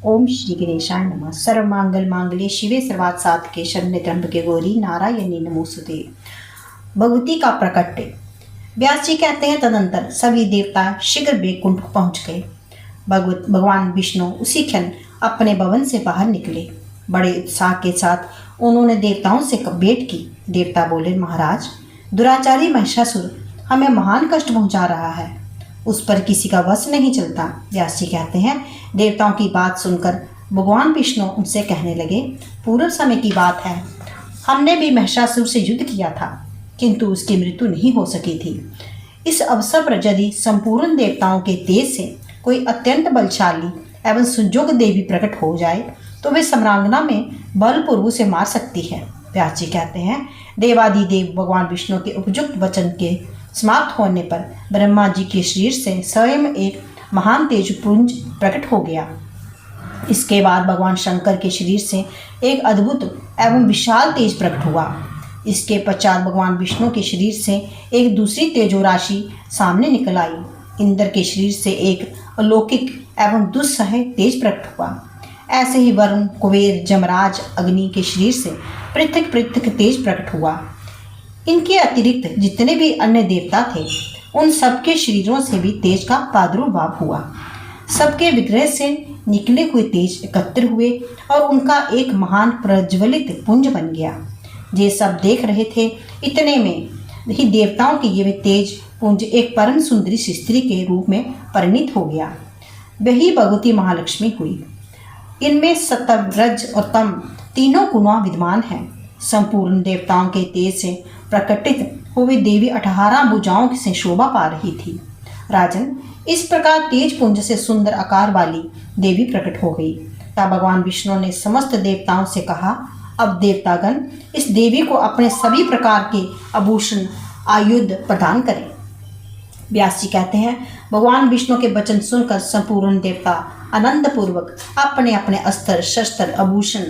ओम श्री गणेशाय नमः। सर्वमंगल मांगल्ये शिवे सर्वार्थ साधके शरण्ये त्र्यंबके गौरी नारायणी नमोस्तुते। भगवती का प्रकट्य। व्यास जी कहते हैं, तदंतर सभी देवता शीघ्र बैकुंठ पहुंच गए। भगवान विष्णु उसी क्षण अपने भवन से बाहर निकले। बड़े उत्साह के साथ उन्होंने देवताओं से भेंट की। देवता बोले, महाराज, दुराचारी महिषासुर हमें महान कष्ट पहुंचा रहा है, उस पर किसी का वश नहीं चलता। व्यास जी कहते हैं, देवताओं की बात सुनकर भगवान विष्णु उनसे कहने लगे, पूर्व समय की बात है, हमने भी महिषासुर से युद्ध किया था, किंतु उसकी मृत्यु नहीं हो सकी थी। इस अवसर पर यदि संपूर्ण देवताओं के तेज से कोई अत्यंत बलशाली एवं सुजोग देवी प्रकट हो जाए तो वे सम्रांगना में बलपूर्वक से मार सकती है। व्यास जी कहते हैं, देवादिदेव भगवान विष्णु के उपयुक्त वचन के समाप्त होने पर ब्रह्मा जी के शरीर से स्वयं एक महान तेजपुंज प्रकट हो गया। इसके बाद भगवान शंकर के शरीर से एक अद्भुत एवं विशाल तेज प्रकट हुआ। इसके पश्चात भगवान विष्णु के शरीर से एक दूसरी तेजो राशि सामने निकल आई। इंद्र के शरीर से एक अलौकिक एवं दुस्सह तेज प्रकट हुआ। ऐसे ही वरुण, कुबेर, जमराज, अग्नि के शरीर से पृथक पृथक तेज प्रकट हुआ। इनके अतिरिक्त जितने भी अन्य देवता थे, उन सबके शरीरों से भी तेज का प्रादुर्भाव हुआ। सबके विग्रह से निकले हुए तेज एकत्र हुए और उनका एक महान प्रज्वलित पुंज बन गया। ये सब देख रहे थे, इतने में ही देवताओं की ये तेज पुंज एक परम सुंदरी स्त्री के रूप में परिणित हो गया। वही भगवती महालक्ष्मी हुई। इनमें सत्व, रज और तम तीनों गुण विद्यमान हैं। संपूर्ण देवताओं के तेज से प्रकटित हुई देवी 18 भुजाओं से शोभा पा रही थी। राजन, इस प्रकार तेज पुंज से सुंदर आकार वाली देवी प्रकट हो गई। तब भगवान विष्णु ने समस्त देवताओं से कहा, अब देवतागण इस देवी को अपने सभी प्रकार के आभूषण आयुध प्रदान करें। व्यास जी कहते हैं, भगवान विष्णु के वचन सुनकर संपूर्ण देवता आनंद पूर्वक अपने अपने अस्त्र, शस्त्र, आभूषण,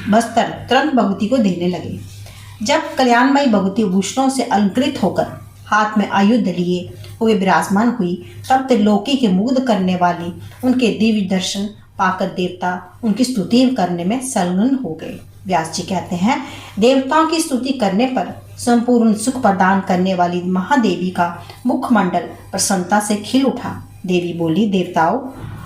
वस्त्र तुरंत भगवती को देने लगे। जब कल्याणमयी भगवती भूषणों से अलंकृत होकर हाथ में आयुध लिए हुए विराजमान हुई, तब त्रिलोकी के मुग्ध करने वाली उनके दिव्य दर्शन पाकर देवता उनकी स्तुति करने में संलग्न हो गए। व्यास जी कहते हैं, देवताओं की स्तुति करने पर संपूर्ण सुख प्रदान करने वाली महादेवी का मुखमंडल प्रसन्नता से खिल उठा। देवी बोली, देवताओं,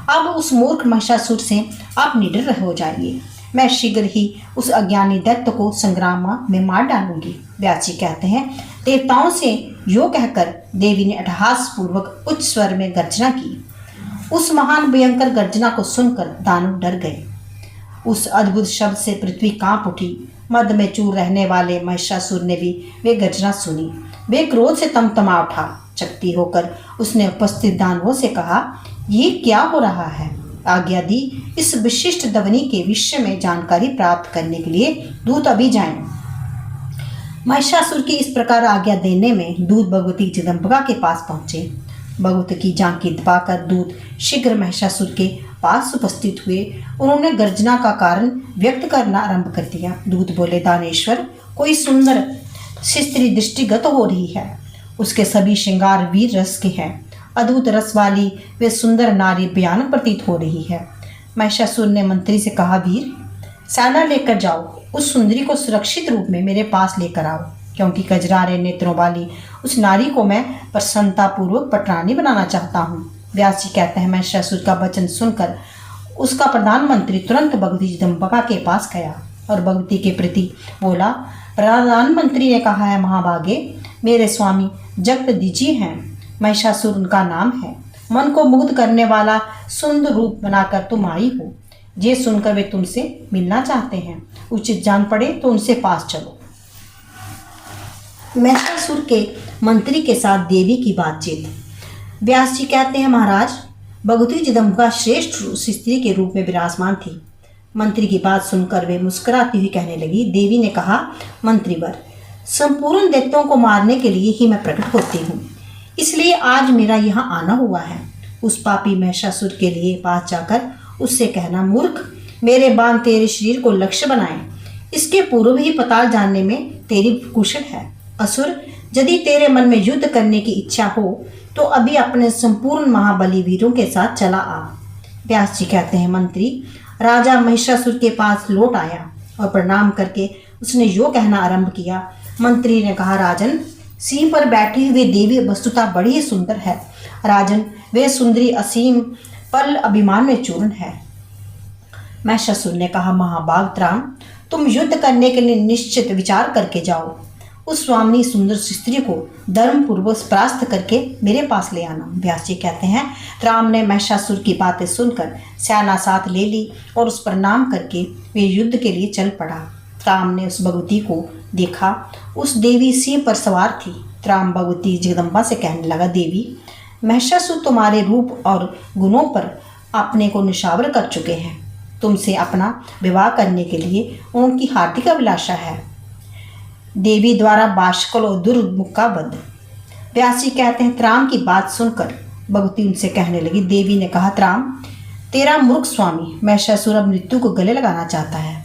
अब उस मूर्ख महिषासुर से आप निडर हो जाइए। मैं शीघ्र ही उस अज्ञानी दैत्य को संग्राम में मार डालूंगी। व्यास जी कहते हैं, देवताओं से यो कहकर देवी ने अट्टहास पूर्वक उच्च स्वर में गर्जना की। उस महान भयंकर गर्जना को सुनकर दानव डर गए। उस अद्भुत शब्द से पृथ्वी कांप उठी। मद में चूर रहने वाले महिषासुर ने भी वे गर्जना सुनी। वे क्रोध से तमतमा उठा। चकती होकर उसने उपस्थित दानवों से कहा, ये क्या हो रहा है? आज्ञा दी, इस विशिष्ट ध्वनि के विषय में जानकारी प्राप्त करने के लिए दूत अभी जाएं। महिषासुर की इस प्रकार आज्ञा देने में दूत भगवती जगदम्बिका के पास पहुंचे। भगवती की झांकी दबाकर दूत शीघ्र महिषासुर के पास उपस्थित हुए। उन्होंने गर्जना का कारण व्यक्त करना आरंभ कर दिया। दूत बोले, दानेश्वर, कोई सुंदर स्त्री दृष्टिगत हो रही है। उसके सभी श्रृंगार वीर रस के हैं। अद्भुत रस वाली वे सुंदर नारी भयानक प्रतीत हो रही है। महिषासुर ने मंत्री से कहा, वीर, सेना लेकर जाओ, उस सुंदरी को सुरक्षित रूप में मेरे पास लेकर आओ, क्योंकि कजरारे नेत्रों वाली उस नारी को मैं प्रसन्नता पूर्वक पटरानी बनाना चाहता हूँ। व्यास जी कहते हैं, महिषासुर का वचन सुनकर उसका प्रधानमंत्री तुरंत भगवती जगदम्बिका के पास गया और भगवती के प्रति बोला, प्रधानमंत्री ने कहा है, महाभागे, मेरे स्वामी जगदीजी हैं। महिषासुर उनका नाम है। मन को मुग्ध करने वाला सुंदर रूप बनाकर तुम आई हो। ये सुनकर वे तुमसे मिलना चाहते हैं। उचित जान पड़े तो उनसे पास चलो। महिषासुर के मंत्री के साथ देवी की बातचीत। व्यास जी कहते हैं, महाराज, भगवती जगदम्बिका श्रेष्ठ स्त्री के रूप में विराजमान थी। मंत्री की बात सुनकर वे मुस्कुराती हुई कहने लगी। देवी ने कहा, मंत्रीवर, संपूर्ण दैत्यों को मारने के लिए ही मैं प्रकट होती हूँ, इसलिए आज मेरा यहाँ आना हुआ है। उस पापी महिषासुर के लिए पास जाकर उससे कहना, मूर्ख, मेरे बाण तेरे शरीर को लक्ष्य बनाएं। इसके पूर्व ही पताल जानने में तेरी कुशल है। असुर, यदि तेरे मन में युद्ध करने की इच्छा हो तो अभी अपने संपूर्ण महाबली वीरों के साथ चला आ। व्यास जी कहते हैं, मंत्री राजा महिषासुर के पास लौट आया और प्रणाम करके उसने यो कहना आरंभ किया। मंत्री ने कहा, राजन, सिंह पर बैठी हुई देवी वस्तुतः बड़ी ही सुंदर है। राजन, वे सुंदरी असीम पल अभिमान में चूर्ण है। महिषासुर ने कहा, महाभाग त्राम, तुम युद्ध करने के लिए निश्चित विचार करके जाओ। उस स्वामिनी सुंदर स्त्री को धर्म पूर्वक परास्त करके मेरे पास ले आना। व्यास जी कहते हैं, राम ने महिषासुर की बातें सुनकर सेना साथ ले ली और उस पर नाम करके वे युद्ध के लिए चल पड़ा। राम ने उस भगवती को देखा, उस देवी सिंह पर सवार थी। राम भगवती जगदम्बा से कहने लगा, देवी, महिषासुर तुम्हारे रूप और गुणों पर अपने को निशावर कर चुके हैं। तुमसे अपना विवाह करने के लिए उनकी हार्दिक अभिलाषा है। देवी द्वारा बाष्कल और दुर्मुख का वध। व्यास जी कहते हैं, त्राम की बात सुनकर भगवती उनसे कहने लगी। देवी ने कहा, त्राम, तेरा मूर्ख स्वामी महिषासुर अब मृत्यु को गले लगाना चाहता है।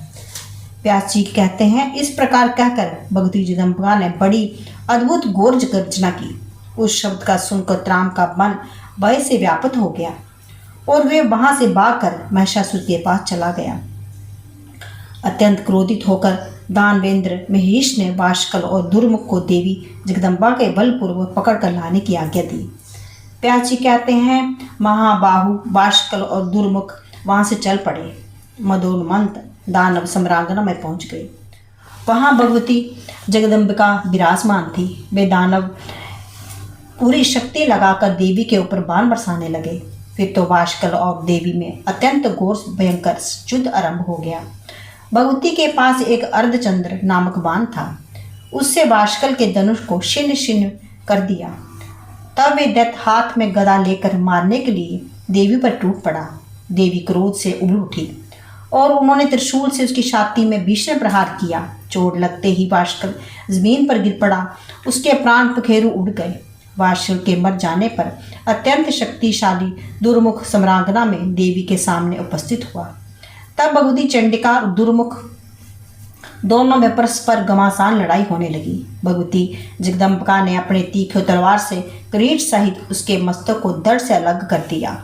व्यास जी कहते हैं, इस प्रकार कहकर भगवती जगदम्बा ने बड़ी अद्भुत गोर्ज गर्जना की। उस शब्द का सुनकर त्राम का मन भय से व्याप्त हो गया और वे वहां से भागकर महिषासुर के पास चला गया। अत्यंत क्रोधित होकर दानवेंद्र महेश ने बाष्कल और दुर्मुख को देवी जगदम्बा के बलपूर्वक पकड़ कर लाने की आज्ञा दी। व्यास जी कहते हैं, महाबाहु बाष्कल और दुर्मुख वहां से चल पड़े। मदोन्मत्त दानव सम्रांगना में पहुंच गए। वहां भगवती जगदम्बिका विराजमान थी। वे दानव पूरी शक्ति लगाकर देवी के ऊपर बाण बरसाने लगे। फिर तो बाष्कल और देवी में अत्यंत घोर भयंकर युद्ध आरंभ हो गया। भगवती के पास एक अर्धचंद्र नामक बाण था। उससे बाष्कल के धनुष को छिन्न छिन्न कर दिया। तब वे दैत्य हाथ में गदा लेकर मारने के लिए देवी पर टूट पड़ा। देवी क्रोध से उबल उठी और उन्होंने त्रिशूल से उसकी छाती में भीषण प्रहार किया। चोट लगते ही बाष्कल जमीन पर गिर पड़ा। उसके प्राण पखेरु उड़ गए। बाष्कल के मर जाने पर अत्यंत शक्तिशाली दुर्मुख सम्रांगना में देवी के सामने उपस्थित हुआ। तब भगवती चंडिका और दुर्मुख दोनों में परस्पर घमासान लड़ाई होने लगी। भगवती जगदम्बिका ने अपने तीखे तलवार से किरीट सहित उसके मस्तक को धड़ से अलग कर दिया।